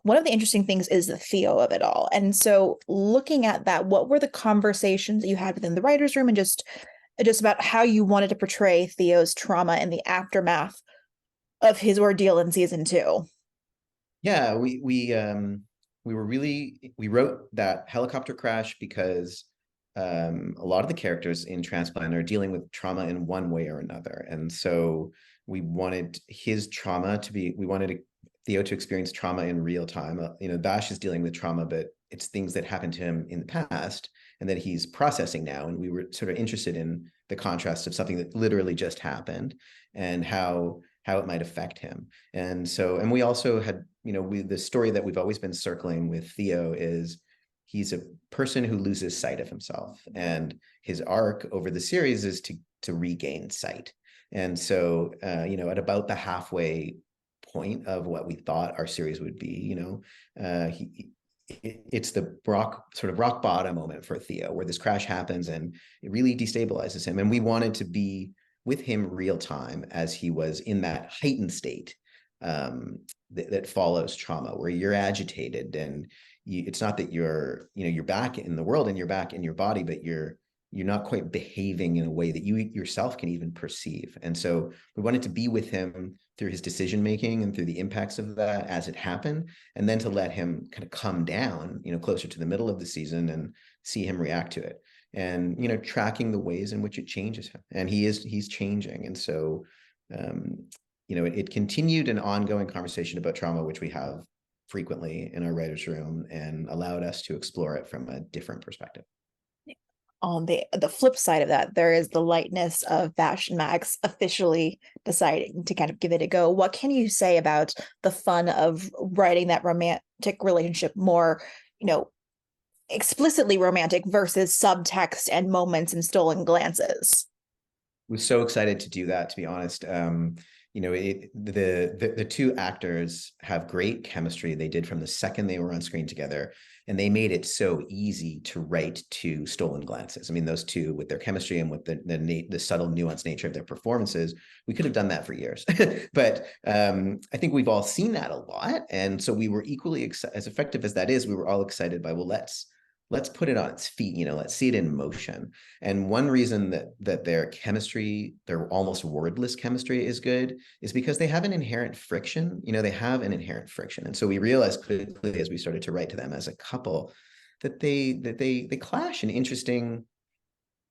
one of the interesting things is the Theo of it all. And so looking at that, what were the conversations that you had within the writers' room and just about how you wanted to portray Theo's trauma and the aftermath of his ordeal in season two? Yeah, we wrote that helicopter crash because a lot of the characters in Transplant are dealing with trauma in one way or another, and so we wanted Theo to experience trauma in real time. Dash is dealing with trauma, but it's things that happened to him in the past and that he's processing now. And we were sort of interested in the contrast of something that literally just happened and how it might affect him. And we also had, the story that we've always been circling with Theo is he's a person who loses sight of himself, and his arc over the series is to regain sight. And so, at about the halfway point of what we thought our series would be, it's the rock bottom moment for Theo, where this crash happens and it really destabilizes him. And we wanted to be with him real time as he was in that heightened state that follows trauma, where you're agitated and it's not that you're back in the world and you're back in your body, but you're not quite behaving in a way that you yourself can even perceive. And so we wanted to be with him through his decision making and through the impacts of that as it happened, and then to let him kind of come down, closer to the middle of the season and see him react to it, and tracking the ways in which it changes him. And he's changing. And so it continued an ongoing conversation about trauma, which we have frequently in our writers' room, and allowed us to explore it from a different perspective. On the flip side of that, there is the lightness of Bash and Max officially deciding to kind of give it a go. What can you say about the fun of writing that romantic relationship more, explicitly romantic versus subtext and moments and stolen glances? We're so excited to do that, to be honest. The two actors have great chemistry. They did from the second they were on screen together, and they made it so easy to write to stolen glances. I mean, those two, with their chemistry and with the subtle, nuanced nature of their performances, we could have done that for years. But I think we've all seen that a lot, and so we were equally as effective as that is. We were all excited by, well, let's put it on its feet, let's see it in motion. And one reason that their chemistry, their almost wordless chemistry, is good is because they have an inherent friction. They have an inherent friction. And so we realized quickly as we started to write to them as a couple that they clash in interesting,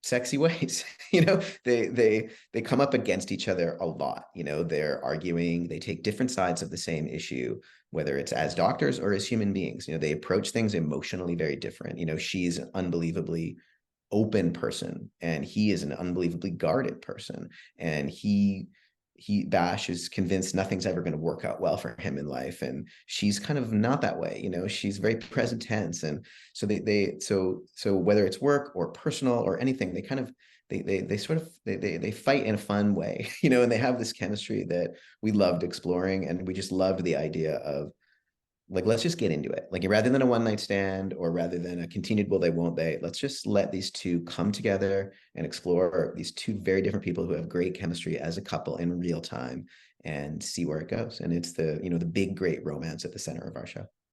sexy ways. They come up against each other a lot. They're arguing, they take different sides of the same issue, whether it's as doctors or as human beings. They approach things emotionally very different. She's an unbelievably open person and he is an unbelievably guarded person, and Bash is convinced nothing's ever going to work out well for him in life, and she's kind of not that way. She's very present tense. And so so whether it's work or personal or anything, they kind of they fight in a fun way, and they have this chemistry that we loved exploring, and we just loved the idea of, like, let's just get into it. Like, rather than a one night stand or rather than a continued will they won't they, let's just let these two come together and explore these two very different people who have great chemistry as a couple in real time and see where it goes. And it's the big great romance at the center of our show.